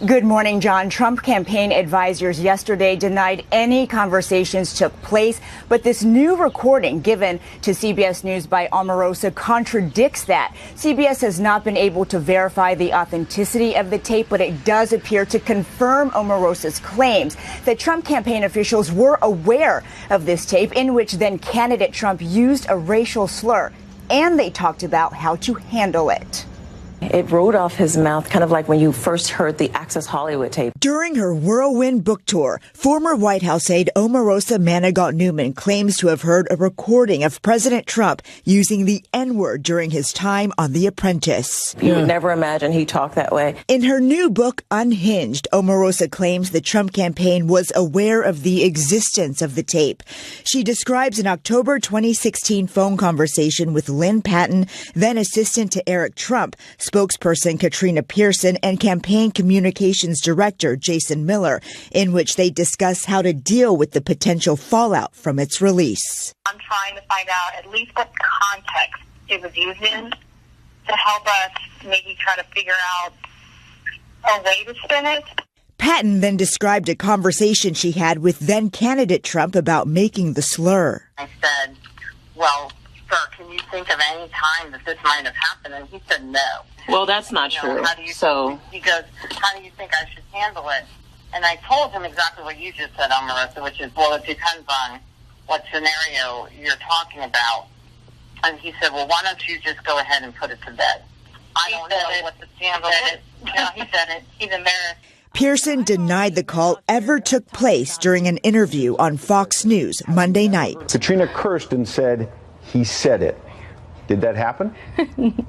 Good morning, John. Trump campaign advisors yesterday denied any conversations took place, but this new recording given to CBS News by Omarosa contradicts that. CBS has not been able to verify the authenticity of the tape, but it does appear to confirm Omarosa's claims that Trump campaign officials were aware of this tape in which then candidate Trump used a racial slur, and they talked about how to handle it. It rolled off his mouth, kind of like when you first heard the Access Hollywood tape. During her whirlwind book tour, former White House aide Omarosa Manigault-Newman claims to have heard a recording of President Trump using the N-word during his time on The Apprentice. You would never imagine he talked that way. In her new book, Unhinged, Omarosa claims the Trump campaign was aware of the existence of the tape. She describes an October 2016 phone conversation with Lynn Patton, then assistant to Eric Trump, spokesperson Katrina Pearson, and campaign communications director Jason Miller, in which they discuss how to deal with the potential fallout from its release. I'm trying to find out at least what context it was used in to help us maybe try to figure out a way to spin it. Patton then described a conversation she had with then candidate Trump about making the slur. I said, well, sir, can you think of any time that this might have happened? And he said no. Well, that's not true. He goes, how do you think I should handle it? And I told him exactly what you just said, Omarosa, which is, well, it depends on what scenario you're talking about. And he said, well, why don't you just go ahead and put it to bed? I don't know what the scandal is. No, he said it. He's embarrassed. Pearson denied the call ever took place during an interview on Fox News Monday night. Katrina Kirsten said he said it. Did that happen?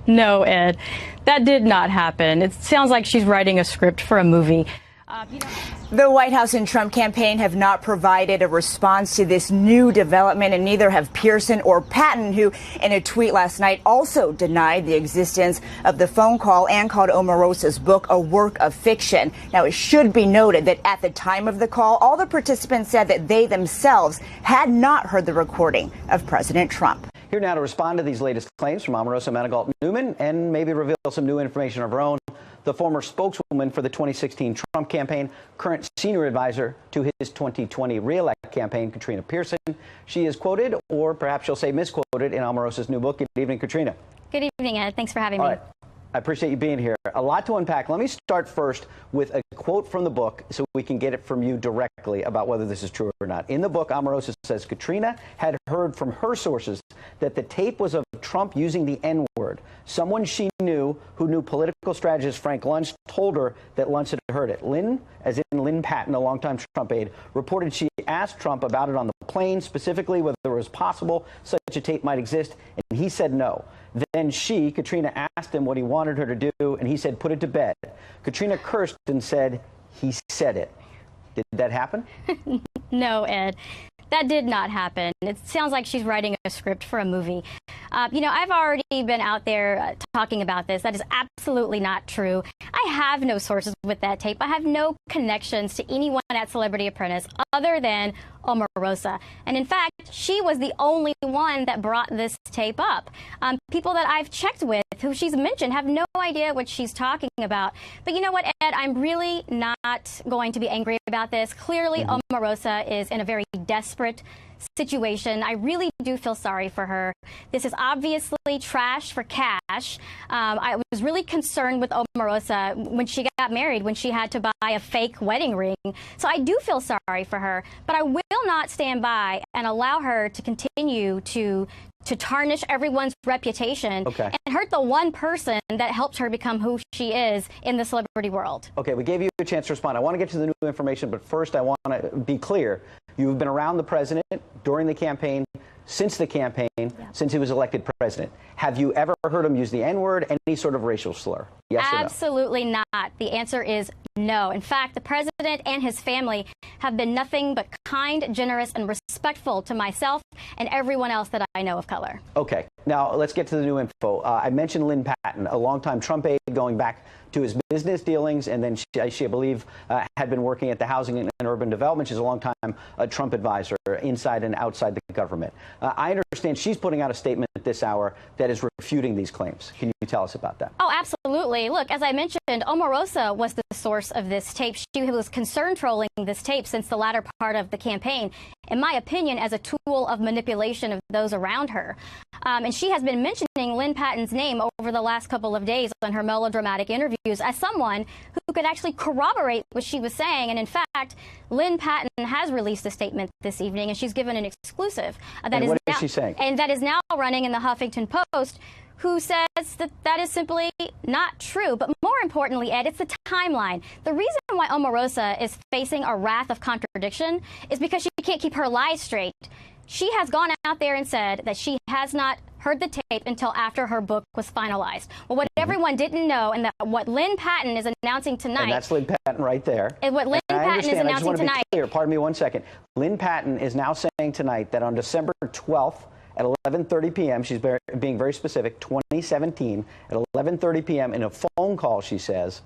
No, Ed, that did not happen. It sounds like she's writing a script for a movie. The White House and Trump campaign have not provided a response to this new development, and neither have Pearson or Patton, who in a tweet last night also denied the existence of the phone call and called Omarosa's book a work of fiction. Now, it should be noted that at the time of the call, all the participants said that they themselves had not heard the recording of President Trump. Here now to respond to these latest claims from Omarosa Manigault-Newman and maybe reveal some new information of her own, the former spokeswoman for the 2016 Trump campaign, current senior advisor to his 2020 re-elect campaign, Katrina Pearson. She is quoted, or perhaps she'll say misquoted, in Omarosa's new book. Good evening, Katrina. Good evening, Ed. Thanks for having me. All right. I appreciate you being here. A lot to unpack. Let me start first with a quote from the book so we can get it from you directly about whether this is true or not. In the book, Omarosa says Katrina had heard from her sources that the tape was of Trump using the N-word. Someone she knew, who knew political strategist Frank Luntz, told her that Luntz had heard it. Lynn, as in Lynn Patton, a longtime Trump aide, reported she asked Trump about it on the plane, specifically whether it was possible such a tape might exist, and he said no. Then she, Katrina, asked him what he wanted her to do, and he said, put it to bed. Katrina Kirsten said, he said it. Did that happen? No, Ed, that did not happen. It sounds like she's writing a script for a movie. I've already been out there talking about this. That is absolutely not true. I have no sources with that tape. I have no connections to anyone at Celebrity Apprentice other than Omarosa. And in fact, she was the only one that brought this tape up. People that I've checked with, who she's mentioned, have no idea what she's talking about. But you know what, Ed? I'm really not going to be angry about this. Clearly, Omarosa is in a very desperate situation. I really do feel sorry for her. This is obviously trash for cash. I was really concerned with Omarosa when she got married, when she had to buy a fake wedding ring. So I do feel sorry for her, but I will not stand by and allow her to continue to tarnish everyone's reputation and hurt the one person that helped her become who she is in the celebrity world. Okay, we gave you a chance to respond. I want to get to the new information, but first I want to be clear. You've been around the president during the campaign, since the campaign, since he was elected president. Have you ever heard him use the N-word, any sort of racial slur? Yes or no? Absolutely not. The answer is no. In fact, the president and his family have been nothing but kind, generous, and respectful to myself and everyone else that I know of color. Okay. Now, let's get to the new info. I mentioned Lynn Patton, a longtime Trump aide going back to his business dealings, and then she I believe, had been working at the Housing and Urban Development. She's a longtime Trump advisor inside and outside the government. I understand she's putting out a statement at this hour that is refuting these claims. Can you tell us about that? Oh, absolutely. Look, as I mentioned, Omarosa was the source of this tape. She was concern trolling this tape since the latter part of the campaign, in my opinion, as a tool of manipulation of those around her. And she has been mentioning Lynn Patton's name over the last couple of days on her melodramatic interviews as someone who could actually corroborate what she was saying. And in fact, Lynn Patton has released a statement this evening, and she's given an exclusive. What is she saying? And that is now running in the Huffington Post, who says that is simply not true. But more importantly, Ed, it's the timeline. The reason why Omarosa is facing a wrath of contradiction is because she can't keep her lies straight. She has gone out there and said that she has not heard the tape until after her book was finalized. Well, what everyone didn't know, and that what Lynn Patton is announcing tonight. And that's Lynn Patton right there. And what Lynn Patton is announcing I just want to tonight. be clear. Pardon me one second. Lynn Patton is now saying tonight that on December 12th at 11:30 p.m., she's being very specific, 2017, at 11:30 p.m. in a phone call, she says,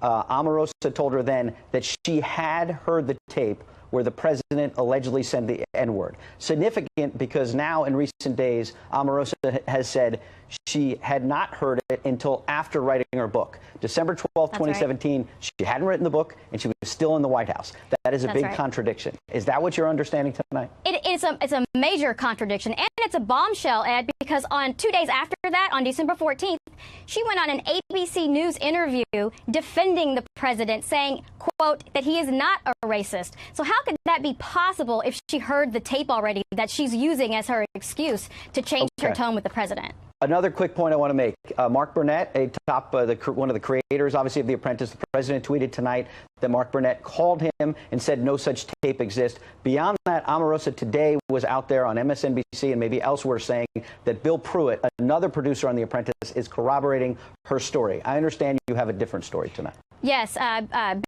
Omarosa told her then that she had heard the tape where the president allegedly said the N-word. Significant because now in recent days, Omarosa has said she had not heard it until after writing her book. December 12th, 2017, right. She hadn't written the book, and she was still in the White House. That is a big contradiction. Is that what you're understanding tonight? It's a major contradiction, and it's a bombshell, Ed, because on 2 days after that, on December 14th, she went on an ABC News interview defending the president, saying, quote, that he is not a racist. So how could that be possible if she heard the tape already that she's using as her excuse to change her tone with the president? Another quick point I want to make. Mark Burnett, one of the creators, obviously, of The Apprentice, the president tweeted tonight that Mark Burnett called him and said no such tape exists. Beyond that, Omarosa today was out there on MSNBC and maybe elsewhere saying that Bill Pruitt, another producer on The Apprentice, is corroborating her story. I understand you have a different story tonight. Yes,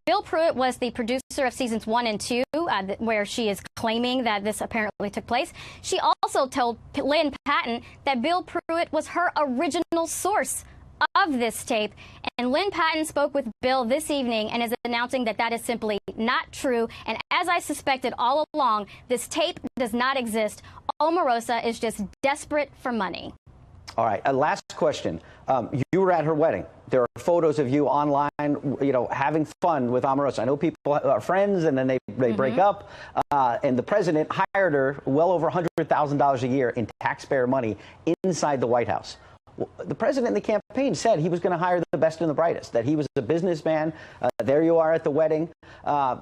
Bill Pruitt was the producer of seasons 1 and 2, where she is claiming that this apparently took place. She also told Lynn Patton that Bill Pruitt was her original source of this tape. And Lynn Patton spoke with Bill this evening and is announcing that that is simply not true. And as I suspected all along, this tape does not exist. Omarosa is just desperate for money. All right. Last question. You were at her wedding. There are photos of you online, having fun with Omarosa. I know people are friends and then they break up. And the president hired her well over $100,000 a year in taxpayer money inside the White House. The president in the campaign said he was going to hire the best and the brightest, that he was a businessman. There you are at the wedding.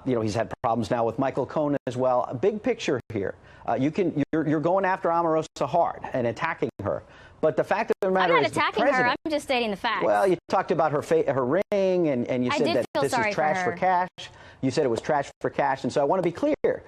He's had problems now with Michael Cohen as well. A big picture here. You're going after Omarosa hard and attacking her. But the fact of the matter is, I'm not attacking her. I'm just stating the facts. Well, you talked about her ring, and you said that this is trash for cash. You said it was trash for cash. And so I want to be clear.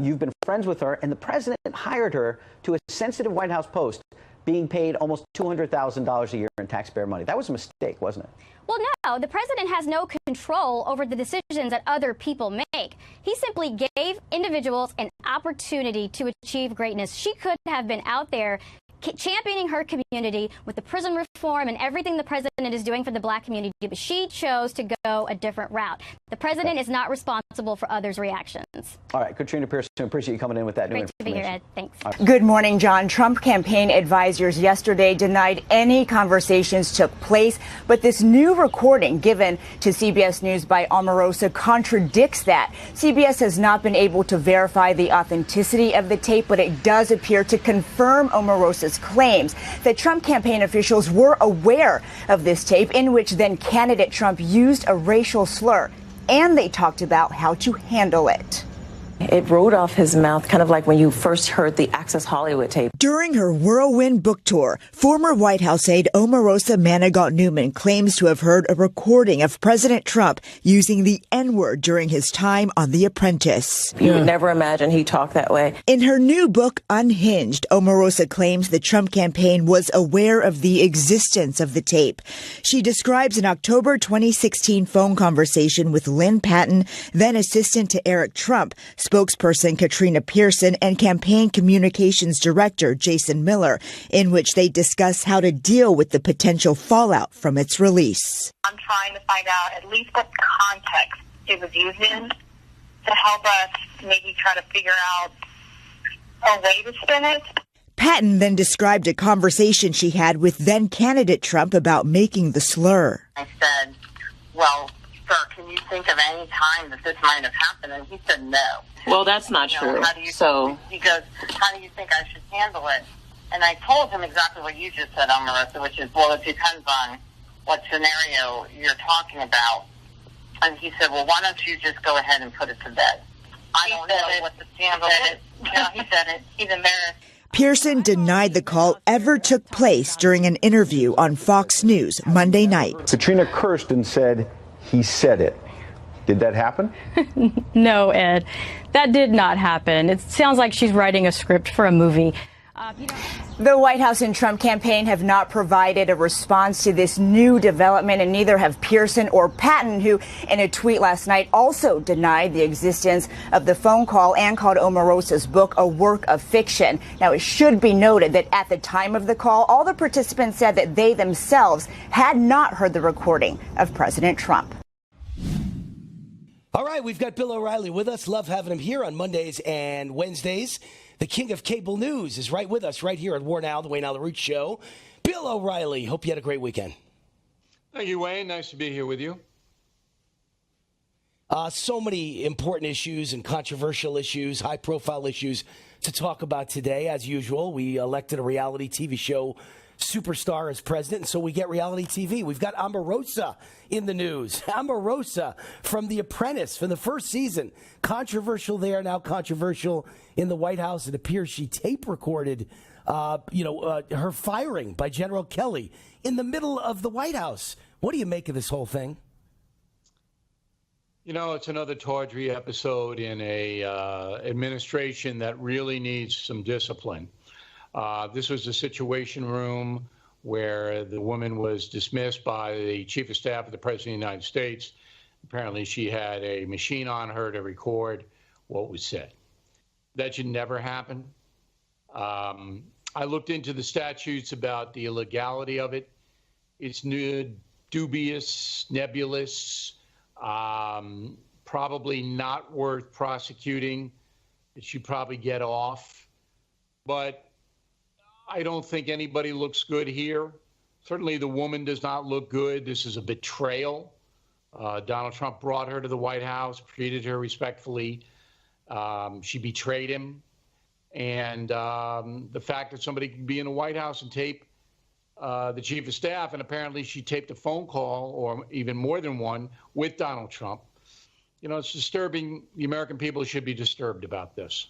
You've been friends with her, and the president hired her to a sensitive White House post, being paid almost $200,000 a year in taxpayer money. That was a mistake, wasn't it? Well, no, the president has no control over the decisions that other people make. He simply gave individuals an opportunity to achieve greatness. She could have been out there championing her community with the prison reform and everything the president is doing for the black community, but she chose to go a different route. The president is not responsible for others' reactions. All right, Katrina Pearson, appreciate you coming in with that new information. Great to be here, Ed. Thanks. Right. Good morning, John. Trump campaign advisors yesterday denied any conversations took place, but this new recording given to CBS News by Omarosa contradicts that. CBS has not been able to verify the authenticity of the tape, but it does appear to confirm Omarosa's claims that Trump campaign officials were aware of this tape in which then candidate Trump used a racial slur, and they talked about how to handle it. It rolled off his mouth, kind of like when you first heard the Access Hollywood tape. During her whirlwind book tour, former White House aide Omarosa Manigault-Newman claims to have heard a recording of President Trump using the N-word during his time on The Apprentice. You would never imagine he talked that way. In her new book, Unhinged, Omarosa claims the Trump campaign was aware of the existence of the tape. She describes an October 2016 phone conversation with Lynn Patton, then assistant to Eric Trump, spokesperson Katrina Pearson and campaign communications director Jason Miller, in which they discuss how to deal with the potential fallout from its release. I'm trying to find out at least what context it was used in to help us maybe try to figure out a way to spin it. Patton then described a conversation she had with then-candidate Trump about making the slur. I said, well, sir, can you think of any time that this might have happened? And he said no. Well, that's not true. He goes, how do you think I should handle it? And I told him exactly what you just said, Omarosa, which is, well, it depends on what scenario you're talking about. And he said, well, why don't you just go ahead and put it to bed? I don't know what the scandal is. No, he said it. He's embarrassed. Pearson denied the call ever took place during an interview on Fox News Monday night. Katrina Kirsten said he said it. Did that happen? No, Ed, that did not happen. It sounds like she's writing a script for a movie. The White House and Trump campaign have not provided a response to this new development, and neither have Pearson or Patton, who in a tweet last night also denied the existence of the phone call and called Omarosa's book a work of fiction. Now, it should be noted that at the time of the call, all the participants said that they themselves had not heard the recording of President Trump. All right, we've got Bill O'Reilly with us. Love having him here on Mondays and Wednesdays. The king of cable news is right with us right here at War Now, the Wayne Allyn Root Show. Bill O'Reilly, hope you had a great weekend. Thank you, Wayne. Nice to be here with you. So many important issues and controversial issues, high-profile issues to talk about today. As usual, we elected a reality TV show superstar as president, and so we get reality TV. We've got Omarosa in the news. Omarosa from The Apprentice from the first season. Controversial there, now controversial in the White House. It appears she tape recorded, her firing by General Kelly in the middle of the White House. What do you make of this whole thing? You know, it's another tawdry episode in a administration that really needs some discipline. This was a situation room where the woman was dismissed by the chief of staff of the president of the United States. Apparently, she had a machine on her to record what was said. That should never happen. I looked into the statutes about the illegality of it. It's dubious, nebulous, probably not worth prosecuting. It should probably get off. But I don't think anybody looks good here. Certainly the woman does not look good. This is a betrayal. Donald Trump brought her to the White House, treated her respectfully. She betrayed him. And the fact that somebody can be in the White House and tape the chief of staff, and apparently she taped a phone call, or even more than one, with Donald Trump. You know, it's disturbing. The American people should be disturbed about this.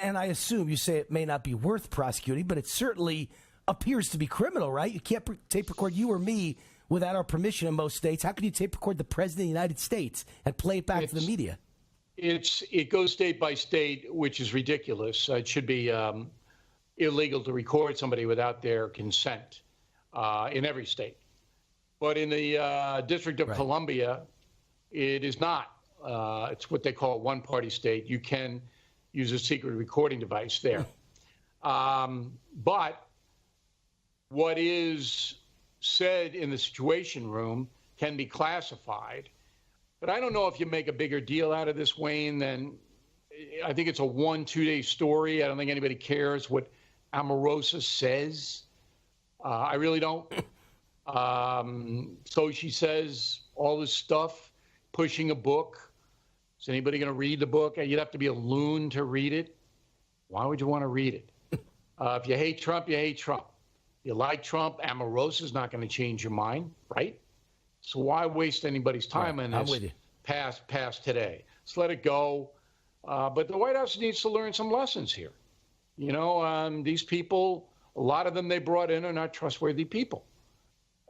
And I assume you say it may not be worth prosecuting, but it certainly appears to be criminal, right? You can't tape record you or me without our permission in most states. How can you tape record the president of the United States and play it back to the media? It goes state by state, which is ridiculous. It should be illegal to record somebody without their consent in every state. But in the District of Columbia, it is not. It's what they call a one-party state. You can use a secret recording device there. But what is said in the Situation Room can be classified. But I don't know if you make a bigger deal out of this, Wayne, than I think it's a 1-2 day story. I don't think anybody cares what Omarosa says. I really don't. So she says all this stuff, pushing a book. Is anybody going to read the book? You'd have to be a loon to read it. Why would you want to read it? If you hate Trump, you hate Trump. You like Trump, Omarosa's not going to change your mind, right? So why waste anybody's time on this past today? Let's let it go. But the White House needs to learn some lessons here. You know, these people, a lot of them they brought in are not trustworthy people.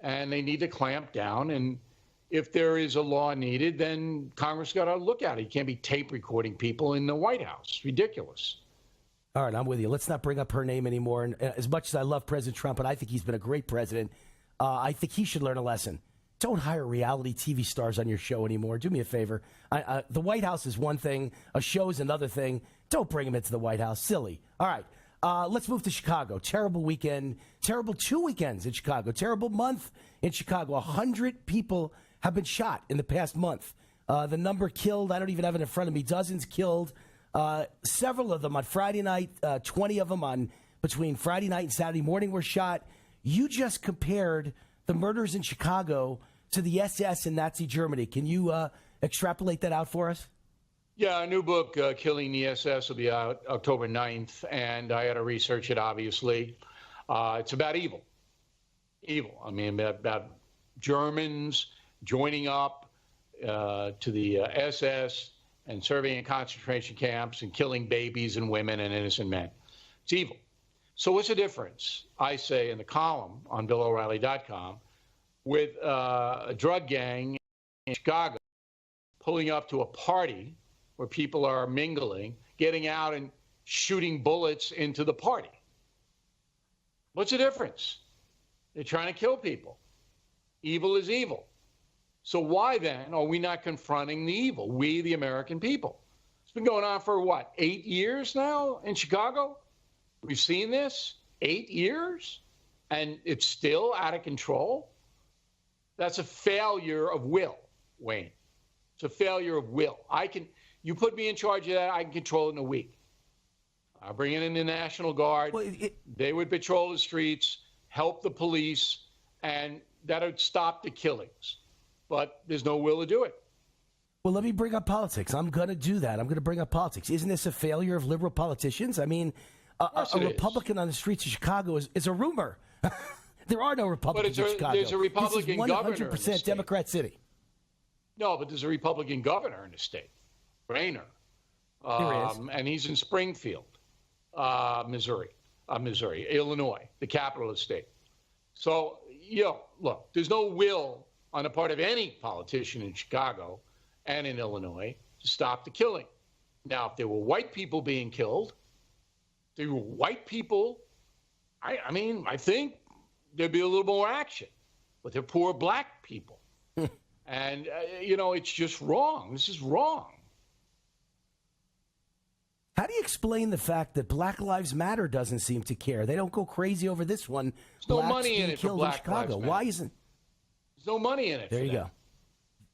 And they need to clamp down. And if there is a law needed, then Congress got to look at it. You can't be tape recording people in the White House. It's ridiculous. All right, I'm with you. Let's not bring up her name anymore. And as much as I love President Trump, and I think he's been a great president, I think he should learn a lesson. don't hire reality TV stars on your show anymore. Do me a favor. The White House is one thing. A show is another thing. Don't bring them into the White House. Silly. All right. Let's move to Chicago. Terrible weekend. Terrible 2 weekends in Chicago. Terrible month in Chicago. 100 people have been shot in the past month. The number killed, I don't even have it in front of me. Dozens killed. Several of them on Friday night. 20 of them on between Friday night and Saturday morning were shot. You just compared the murders in Chicago to the SS in Nazi Germany. Can you extrapolate that out for us? Yeah, a new book, Killing the SS, will be out October 9th, and I had to research it, obviously. It's about evil. Evil. I mean, about Germans joining up to the SS and serving in concentration camps and killing babies and women and innocent men. It's evil. So what's the difference, I say in the column on BillO'Reilly.com, with a drug gang in Chicago pulling up to a party where people are mingling, getting out and shooting bullets into the party? What's the difference? They're trying to kill people. Evil is evil. So why then are we not confronting the evil, we, the American people? It's been going on for, what, 8 years now in Chicago? We've seen this 8 years, and it's still out of control? That's a failure of will, Wayne. It's a failure of will. You put me in charge of that, I can control it in a week. I'll bring in the National Guard. Well, they would patrol the streets, help the police, and that would stop the killings. But there's no will to do it. Well, let me bring up politics. I'm going to do that. I'm going to bring up politics. Isn't this a failure of liberal politicians? I mean, a Republican on the streets of Chicago is a rumor. There are no Republicans in Chicago. There's a Republican governor. This is 100% Democrat city. No, but there's a Republican governor in the state, Rayner. And he's in Springfield, Illinois, the capital of the state. So, look, there's no will on the part of any politician in Chicago and in Illinois to stop the killing. Now, if there were white people being killed, I think there'd be a little more action. But they're poor black people. And, it's just wrong. This is wrong. How do you explain the fact that Black Lives Matter doesn't seem to care? They don't go crazy over this one. There's no money in it for Black Lives Matter. Why isn't? There's no money in it. There you go.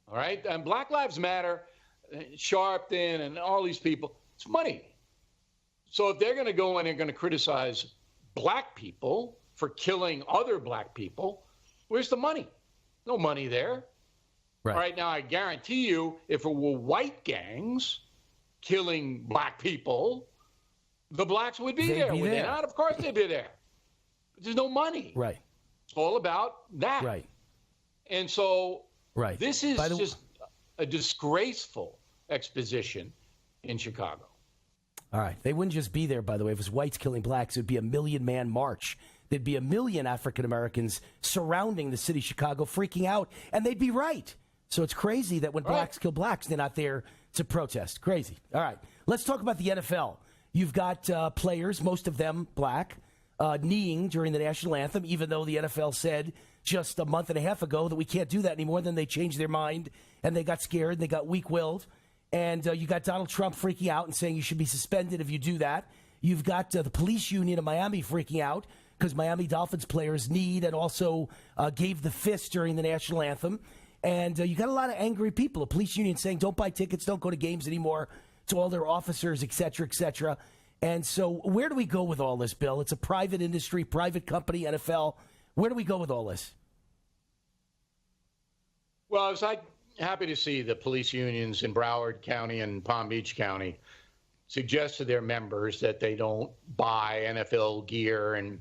All right? And Black Lives Matter, Sharpton, and all these people, it's money. So if they're going to go and they're going to criticize black people for killing other black people, where's the money? No money there. Right. All right, now I guarantee you, if it were white gangs killing black people, the blacks would be there, would they not? Of course they'd be there. But there's no money. Right. It's all about that. Right. And so right. This is just a disgraceful exposition in Chicago. All right. They wouldn't just be there, by the way. If it was whites killing blacks, it would be a 1 million-man march. There'd be 1 million African-Americans surrounding the city of Chicago, freaking out, and they'd be right. So it's crazy that when blacks kill blacks, they're not there to protest. Crazy. All right. Let's talk about the NFL. You've got players, most of them black, kneeing during the national anthem, even though the NFL said just a month and a half ago that we can't do that anymore. Then they changed their mind, and they got scared, and they got weak-willed. And you got Donald Trump freaking out and saying you should be suspended if you do that. You've got the police union of Miami freaking out because Miami Dolphins players kneed and also gave the fist during the national anthem. And you got a lot of angry people. A police union saying don't buy tickets, don't go to games anymore to all their officers, et cetera, et cetera. And so where do we go with all this, Bill? It's a private industry, private company, NFL. Where do we go with all this? Well, I was happy to see the police unions in Broward County and Palm Beach County suggest to their members that they don't buy NFL gear and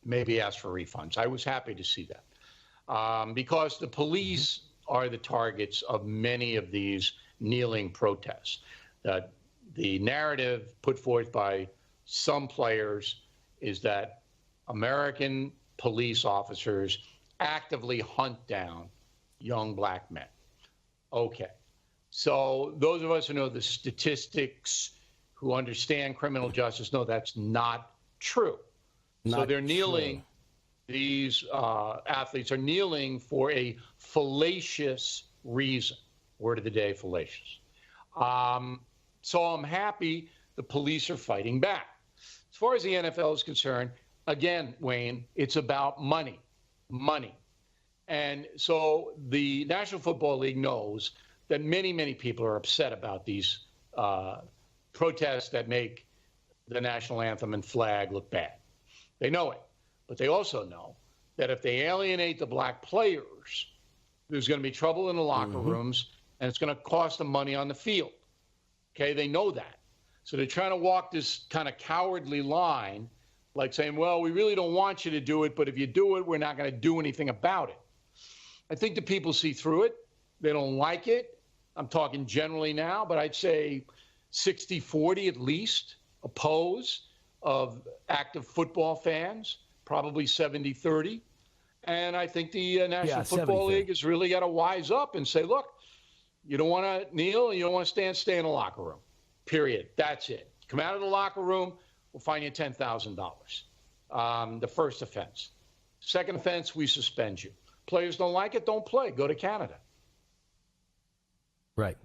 maybe ask for refunds. I was happy to see that because the police are the targets of many of these kneeling protests. The narrative put forth by some players is that American police officers actively hunt down young black men. Okay. So those of us who know the statistics, who understand criminal justice, know that's not true. So they're kneeling these athletes are kneeling for a fallacious reason. Word of the day, fallacious. So I'm happy the police are fighting back. As far as the NFL is concerned, again, Wayne, it's about money. Money. And so the National Football League knows that many, many people are upset about these protests that make the national anthem and flag look bad. They know it. But they also know that if they alienate the black players, there's going to be trouble in the locker rooms, and it's going to cost them money on the field. Okay, they know that. So they're trying to walk this kind of cowardly line, like saying, well, we really don't want you to do it, but if you do it, we're not going to do anything about it. I think the people see through it. They don't like it. I'm talking generally now, but I'd say 60-40 at least oppose of active football fans, probably 70-30. And I think the National Football League has really got to wise up and say, look, you don't want to kneel, you don't want to stand, stay in the locker room. Period. That's it. Come out of the locker room, we'll fine you $10,000. The first offense. Second offense, we suspend you. Players don't like it, don't play. Go to Canada. Right.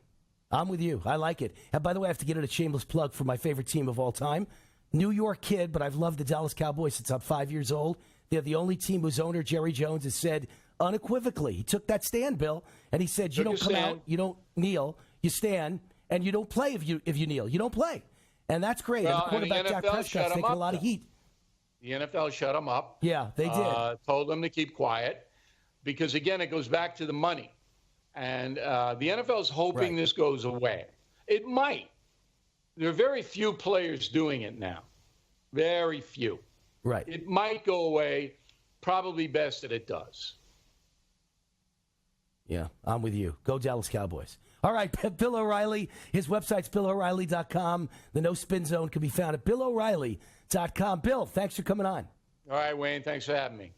I'm with you. I like it. And by the way, I have to get in a shameless plug for my favorite team of all time. New York kid, but I've loved the Dallas Cowboys since I'm 5 years old. They're the only team whose owner, Jerry Jones, has said unequivocally, he took that stand, Bill, and he said, you don't come out, you don't kneel, you stand, and you don't play if you kneel. You don't play. And that's great. Well, and the quarterback, Dak Prescott's taking a lot of heat. The NFL shut him up. Yeah, they did. Told them to keep quiet because, again, it goes back to the money. And the NFL is hoping this goes away. It might. There are very few players doing it now. Very few. Right. It might go away. Probably best that it does. Yeah, I'm with you. Go Dallas Cowboys. All right, Bill O'Reilly. His website's BillO'Reilly.com. The No Spin Zone can be found at BillO'Reilly.com. Bill, thanks for coming on. All right, Wayne. Thanks for having me.